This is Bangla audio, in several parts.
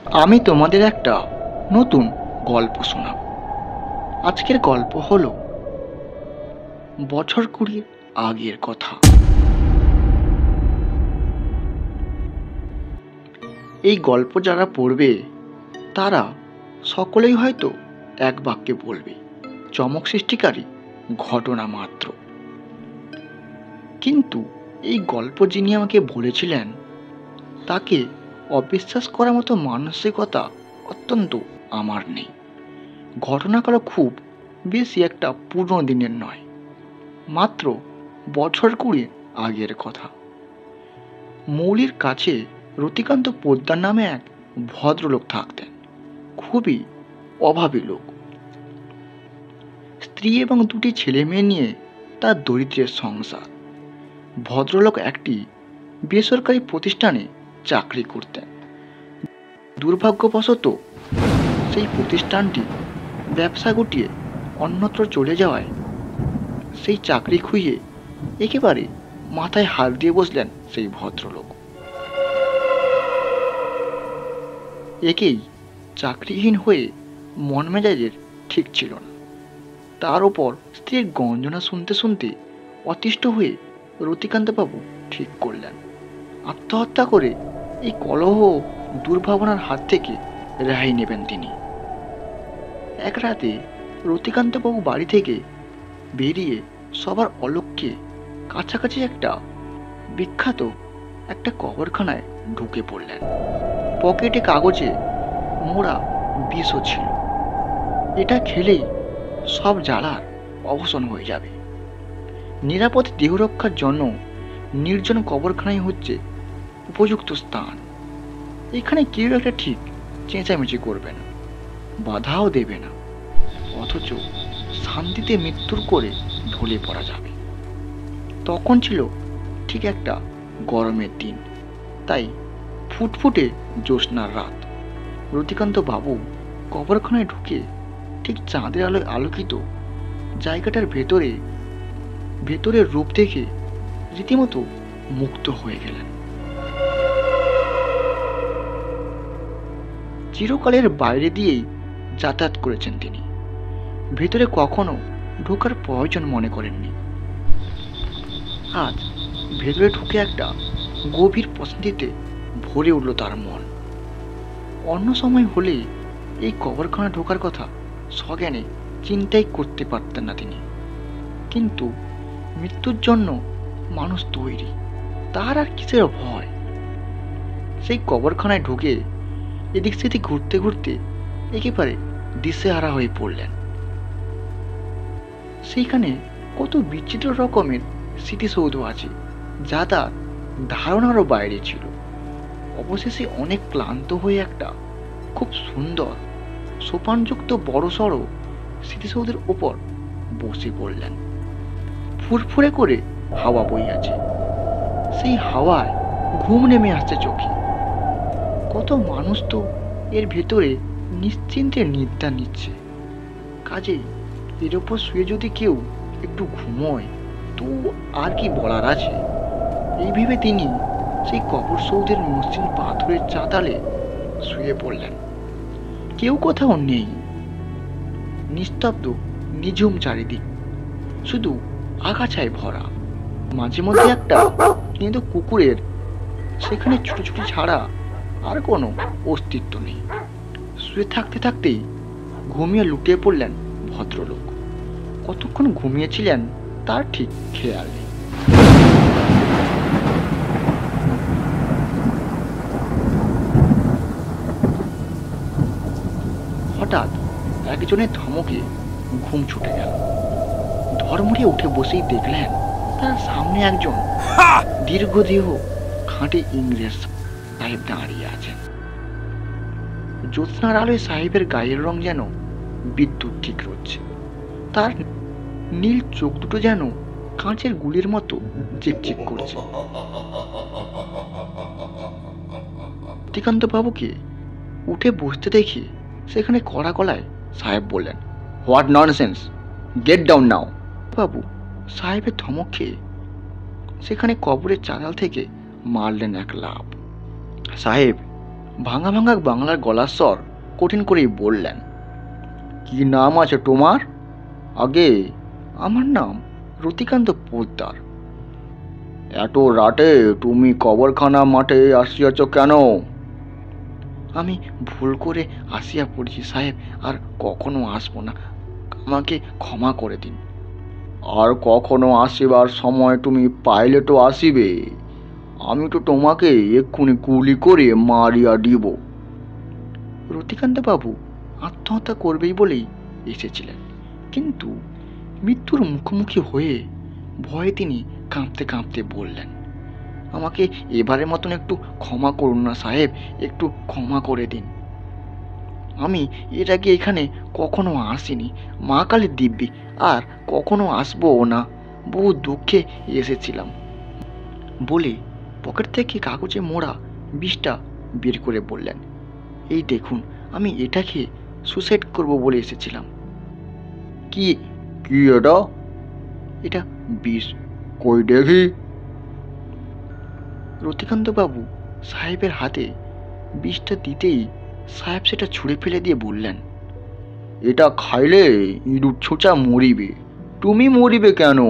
আমি তোমাদের একটা নতুন গল্প শোনাব। আজকের গল্প হলো বছর কুড়ির আগের কথা। এই গল্প যারা পড়বে তারা সকলেই হয়তো এক বাক্যে বলবে, চমক সৃষ্টিকারী ঘটনা মাত্র। কিন্তু এই গল্প যিনি আমাকে বলেছিলেন তাকে অবিশ্বাস করার মতো মানসিকতা অত্যন্ত আমার নেই। ঘটনাগুলো খুব বেশি একটা পুরনো দিনের নয়, মাত্র বছর কুড়ি আগের কথা। মৌলির কাছে রতিকান্ত পোদ্দার নামে এক ভদ্রলোক থাকতেন। খুবই অভাবী লোক। স্ত্রী এবং দুটি ছেলে মেয়ে নিয়ে তার দরিদ্রের সংসার। ভদ্রলোক একটি বেসরকারি প্রতিষ্ঠানে চাকরি করতেন। দুর্ভাগ্যবশত সেই প্রতিষ্ঠানটি ব্যবসা গুটিয়ে অন্যত্র চলে যাওয়ায় সেই চাকরি খুইয়ে একেবারে মাথায় হাত দিয়ে বসলেন সেই ভদ্রলোক। একেই চাকরিহীন হয়ে মন মেজাজের ঠিক ছিল না। তার ওপর স্ত্রীর গঞ্জনা শুনতে শুনতে অতিষ্ঠ হয়ে রতিকান্তবাবু ঠিক করলেন আত্মহত্যা করে এই কলহ দুর্ভাবনার হাত থেকে রেহাই নেবেন তিনি। এক রাতে রতিকান্তবাবু বাড়ি থেকে বেরিয়ে সবার অলক্ষ্যে কাছাকাছি একটা বিখ্যাত একটা কবরখানায় ঢুকে পড়লেন। পকেটে কাগজে মোড়া বিষও ছিল। এটা খেলেই সব জ্বালার অবসান হয়ে যাবে। নিরাপদ দেহরক্ষার জন্য নির্জন কবরখানাই হচ্ছে উপযুক্ত স্থান। এখানে কেউ একটা ঠিক চেঁচামেচি করবে না, বাধাও দেবে না, অথচ শান্তিতে মৃত্যুর করে ঢলে পড়া যাবে। তখন ছিল ঠিক একটা গরমের দিন, তাই ফুটফুটে জ্যোৎস্নার রাত। রতিকান্ত বাবু কবরখানায় ঢুকে ঠিক চাঁদের আলোয় আলোকিত জায়গাটার ভেতরের রূপ দেখে রীতিমতো মুগ্ধ হয়ে গেলেন। চিরকালের বাইরে দিয়েই যাতায়াত করেছেন তিনি, ভেতরে কখনো ঢোকার প্রয়োজন মনে করেননি। আজ ভেতরে ঢুকে একটা গভীর প্রশান্তিতে ভরে উঠল তার মন। অন্য সময় হলে এই কবরখানা ঢোকার কথা সজ্ঞানে চিন্তাই করতে পারতেন না তিনি। কিন্তু মৃত্যুর জন্য মানুষ তৈরি, তার আর কিসের ভয়। সেই কবরখানায় ঢুকে এদিক সেদিক ঘুরতে ঘুরতে একেবারে দিশেহারা হয়ে পড়লেন। সেইখানে কত বিচিত্র রকমের স্মৃতিসৌধ আছে যা তার ধারণারও বাইরে ছিল। অবশেষে অনেক ক্লান্ত হয়ে একটা খুব সুন্দর সোপানযুক্ত বড়সড় স্মৃতিসৌধের ওপর বসে পড়লেন। ফুরফুরে করে হাওয়া বই আছে, সেই হাওয়ায় ঘুম নেমে আসছে চোখে। কত মানুষ তো এর ভেতরে নিশ্চিন্তে নিদ্রা নিচ্ছে। কাজেই এর ওপর শুয়ে যদি কেউ একটু ঘুমোয় তো আর কি বলার আছে। এই ভেবে তিনি সেই কবর সৌধের মসৃণ পাথরের চাতালে শুয়ে পড়লেন। কেউ কোথাও নেই, নিস্তব্ধ নিঝুম চারিদিক, শুধু আগাছায় ভরা। মাঝে মধ্যে একটা কিন্তু কুকুরের সেখানে ছুটোছুটি ছাড়া আর কোনো অস্তিত্ব নেই। শুয়ে থাকতে থাকতেই ঘুমিয়ে লুটিয়ে পড়লেন ভদ্রলোক। কতক্ষণ ঘুমিয়েছিলেন তার ঠিক খেয়াল নেই। হঠাৎ একজনের ধমকে ঘুম ছুটে গেল। ধর্মড়িয়ে উঠে বসেই দেখলেন তার সামনে একজন দীর্ঘদেহ খাঁটি ইংরেজ সাহেব দাঁড়িয়ে আছেন। জ্যোৎস্নার আলোয় সাহেবের গায়ের রং যেন বিদ্যুৎ ঠিক রচ্ছে। তার নীল চোখ দুটো যেন কাঁচের গুলির মতো চিকচিক করছে। রতিকান্ত বাবুকে উঠে বসতে দেখে সেখানে কড়া গলায় সাহেব বললেন, what nonsense, get down now. বাবু সাহেবের ধমক খেয়ে সেখানে কবরের চাতাল থেকে মারলেন এক লাফ। সাহেব ভাঙা ভাঙা বাংলার গলার স্বর কঠিন করেই বললেন, কি নাম আছে তোমার? আগে আমার নাম রতিকান্ত পোদ্দার। এত রাতে তুমি কবরখানা মাঠে আসিয়াছ কেন? আমি ভুল করে আসিয়া পড়েছি সাহেব, আর কখনো আসবো না, আমাকে ক্ষমা করে দিন। আর কখনো আসিবার সময় তুমি পাইলে তো আসিবে, আমি তো তোমাকে এক্ষুনি গুলি করে মারিয়া দিব। রতিকান্ত বাবু আত্মহত্যা করবেই বলেই এসেছিলেন, কিন্তু মৃত্যুর মুখোমুখি হয়ে ভয়ে তিনি কাঁপতে কাঁপতে বললেন, আমাকে এবারের মতন একটু ক্ষমা করুন না সাহেব, একটু ক্ষমা করে দিন। আমি এর আগে এখানে কখনো আসিনি, মা কালীর দিব্যি, আর কখনো আসবো না, বহু দুঃখে এসেছিলাম বলে পকেট থেকে কাগজে মোড়া বিষটা বের করে বললেন, এই দেখুন, আমি এটাকে সুসাইড করব বলে এসেছিলাম। কি কি এটা? এটা বিষ। কই দেখি। রতিকান্ত বাবু সাহেবের হাতে বিষটা দিতেই সাহেব সেটা ছুঁড়ে ফেলে দিয়ে বললেন, এটা খাইলে ইঁদুর ছোঁচা মরিবে। তুমি মরিবে কেন?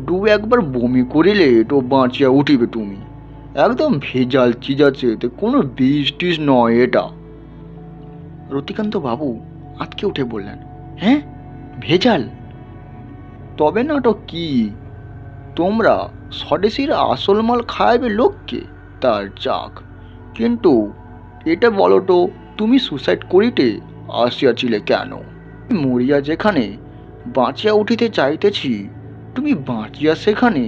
দু একবার বমি করিলে তো বাঁচিয়া উঠিবে তুমি। একদম ভেজাল চিজ আছে, কোনো বিষ টিস নয় এটা। রতিকান্ত বাবু আটকে উঠে বললেন, হ্যাঁ ভেজাল? তবে না তো কি? তোমরা স্বদেশীরা আসল মাল খাইবে লোককে, তার যাক। কিন্তু এটা বলো তো, তুমি সুসাইড করিতে আসিয়াছিলে কেন? মরিয়া যেখানে বাঁচিয়া উঠিতে চাইতেছি, তুমি বাঁচিয়া সেখানে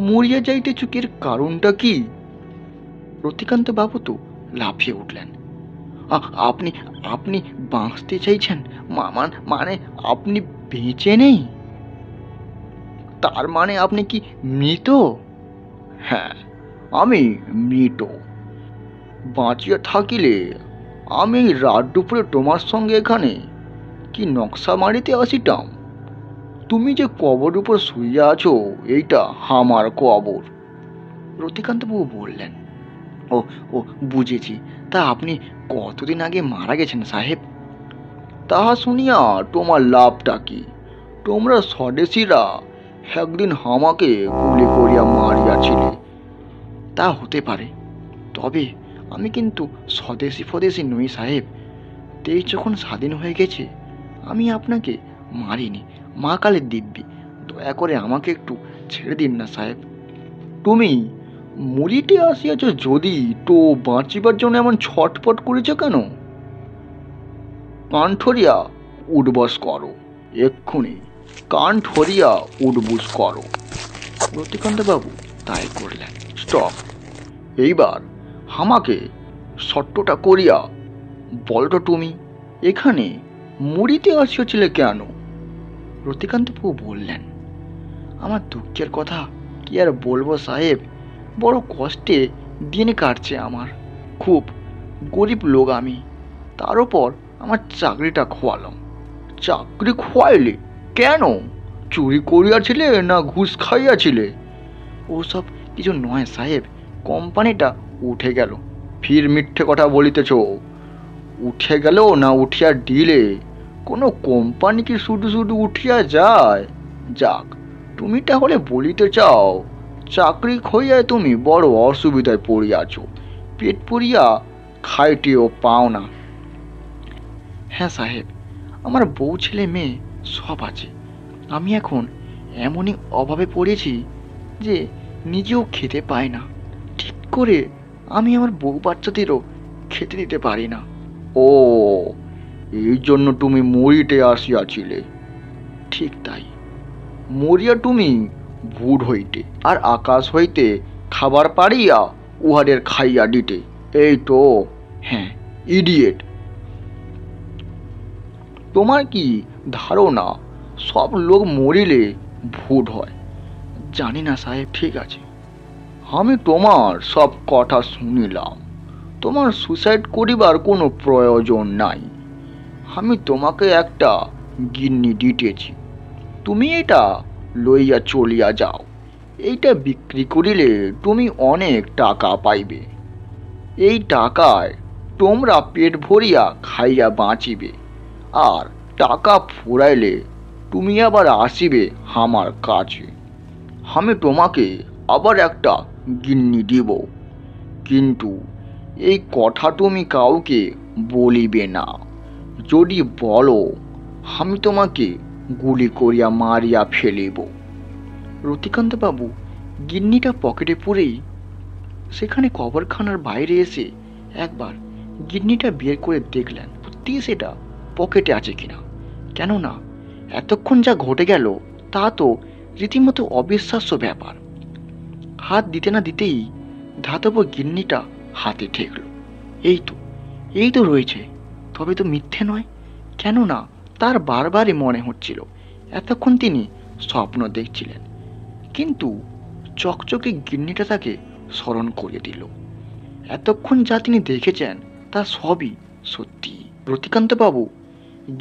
মরিয়া যাইতেছ, এর কারণটা কি? রতিকান্ত বাবু তো লাফিয়ে উঠলেন, আপনি আপনি বাঁচতে চাইছেন? মানে আপনি বেঁচে নেই? তার মানে আপনি কি মৃত? হ্যাঁ, আমি মৃত। বাঁচিয়া থাকিলে আমি রাত দুপুরে তোমার সঙ্গে এখানে কি নকশা মারিতে আসিতাম? তুমি যে কবর উপর শুইয়া আছো, এইটা আমার কবর। রতিকান্তবাবু বললেন, ও ও বুঝেছি, তা আপনি কতদিন আগে মারা গেছেন সাহেব? তাহা শুনিয়া তোমার লাভটা কি? তোমরা স্বদেশীরা একদিন আমাকে গুলি করিয়া মারিয়াছিলে। তা হতে পারে, তবে আমি কিন্তু স্বদেশী ফদেশী নই সাহেব। দেশ যখন স্বাধীন হয়ে গেছে, আমি আপনাকে মারিনি, মা কালের দিব্যি। দয়া করে আমাকে একটু ছেড়ে দিন না সাহেব। তুমি মরিতে আসিয়াছ যদি, তো বাঁচিবার জন্য এমন ছটফট করেছ কেন? কান ঠরিয়া উঠবস করো, এক্ষুনি কান ঠরিয়া উঠবস করো। রতিকান্তবাবু তাই করলেন। স্টপ। এইবার আমাকে সট্টটা করিয়া বলতো, তুমি এখানে মরিতে আসিয়াছিলে কেন? রতিকান্তবাবু বললেন, আমার দুঃখের কথা কি আর বলবো সাহেব, বড় কষ্টে দিন কাটছে আমার। খুব গরিব লোক আমি, তার উপর আমার চাকরিটা খোয়ালাম। চাকরি খোয়াইলে কেন? চুরি করিয়াছিলে না ঘুষ খাইয়াছিলে? ওসব কিছু নয় সাহেব, কোম্পানিটা উঠে গেল। ফির মিথ্যে কথা বলিতেছ। উঠে গেল না উঠিয়া দিলে? কোনো কোম্পানি কি শুধু শুধু উঠিয়া যায়? যাক, তুমি তাহলে বলিতে চাও চাকরি খইয়ায় তুমি বড় অসুবিধায় পড়িয়াছ, পেট পড়িয়া খাইতেও পাও না। হ্যাঁ সাহেব, আমার বউ ছেলে মেয়ে সব আছে। আমি এখন এমনই অভাবে পড়েছি যে নিজেও খেতে পাই না। ঠিক করে আমি আমার বউ বাচ্চাদেরও খেতে দিতে পারি না। ও, এই জন্য তুমি মরিতে আসিয়াছিলে? ঠিক তাই। মরিয়া তুমি ভূত হইতে, আর আকাশ হইতে খাবার পাড়িয়া উহাদের খাইয়া দিতে, এই তো? হ্যাঁ, ইডিয়েট। তোমার কি ধারণা সব লোক মরিলে ভূত হয়? জানি না সাহেব। ঠিক আছে, আমি তোমার সব কথা শুনিলাম। তোমার সুসাইড করিবার কোনো প্রয়োজন নাই। আমি তোমাকে একটা গিন্নি দিতেছি, তুমি এটা লইয়া চলিয়া যাও। এইটা বিক্রি করিলে তুমি অনেক টাকা পাইবে। এই টাকায় তোমরা পেট ভরিয়া খাইয়া বাঁচিবে, আর টাকা ফুরাইলে তুমি আবার আসিবে আমার কাছে। আমি তোমাকে আবার একটা গিন্নি দিব, কিন্তু এই কথা তুমি কাউকে বলিবে না। যদি বলো, আমি তোমাকে গুলি করিয়া মারিয়া ফেলিব। রতিকান্ত বাবু গিন্নিটা পকেটে পুরেই সেখানে কবরখানার বাইরে এসে একবার গিন্নিটা বের করে দেখলেন সত্যি সেটা পকেটে আছে কিনা। কেননা এতক্ষণ যা ঘটে গেল তা তো রীতিমতো অবিশ্বাস্য ব্যাপার। হাত দিতে না দিতেই ধাতব গিন্নিটা হাতে ঠেকল। এই তো রয়েছে, তবে তো মিথ্যে নয়। কেননা তার বারবারই মনে হচ্ছিল এতক্ষণ তিনি স্বপ্ন দেখছিলেন, কিন্তু চকচকে গিন্নিটা তাকে স্মরণ করিয়ে দিল এতক্ষণ যা তিনি দেখেছেন তা সবই সত্যি। রতিকান্ত বাবু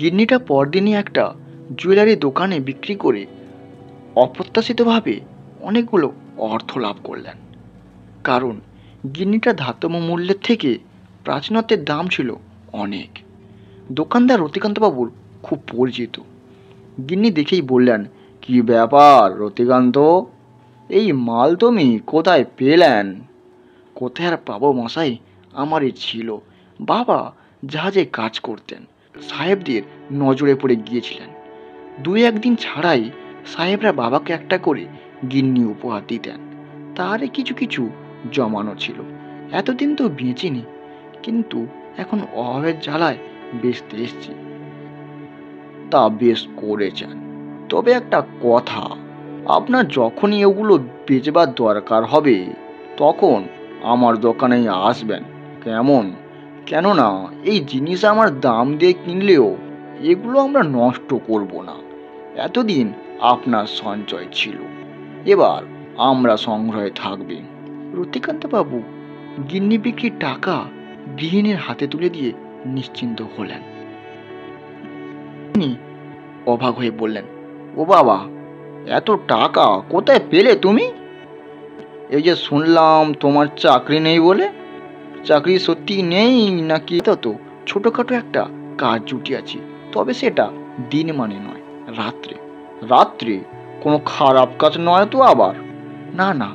গিন্নিটা পরদিনই একটা জুয়েলারি দোকানে বিক্রি করে অপ্রত্যাশিতভাবে অনেকগুলো অর্থ লাভ করলেন। কারণ গিন্নিটা ধাতব মূল্যের থেকে প্রাচীনত্বের দাম ছিল অনেক। দোকানদার রতিকান্ত বাবুর খুব পরিচিত। গিন্নি দেখেই বললেন, কি ব্যাপার রতিকান্ত, এই মাল তুমি কোথায় পেলেন? কোথায় আর পাবো মশাই, আমারই ছিল। বাবা জাহাজে কাজ করতেন, সাহেবদের নজরে পড়ে গিয়েছিলেন। দুই একদিন ছাড়াই সাহেবরা বাবাকে একটা করে গিন্নি উপহার দিতেন। তারে কিছু কিছু জমানো ছিল। এতদিন তো বেঁচেনি, কিন্তু এখন অভাবের জ্বালায় বেচতে এসছি। তা বেশ করেছেন, তবে একটা কথা, আপনার যখনই এগুলো বেচবার দরকার হবে তখন আমার দোকানেই আসবেন, কেমন? কেননা এই জিনিস আমার দাম দিয়ে কিনলেও এগুলো আমরা নষ্ট করব না। এতদিন আপনার সঞ্চয় ছিল, এবার আমরা সংগ্রহে থাকবে। রতিকান্ত বাবু গিন্নি বিক্রির টাকা গৃহিণীর হাতে তুলে দিয়ে নিশ্চিন্ত হলেন। তিনি অবাক হয়ে বললেন, ও বাবা, এত টাকা কোথায় পেলে তুমি? এই যে শুনলাম তোমার চাকরি নেই বলে। চাকরি সত্যি নেই নাকি? তো ছোটখাটো একটা কাজ জুটিয়াছি, তবে সেটা দিন মানে নয়, রাত্রে। রাত্রে কোনো খারাপ কাজ নয় তো আবার? না না,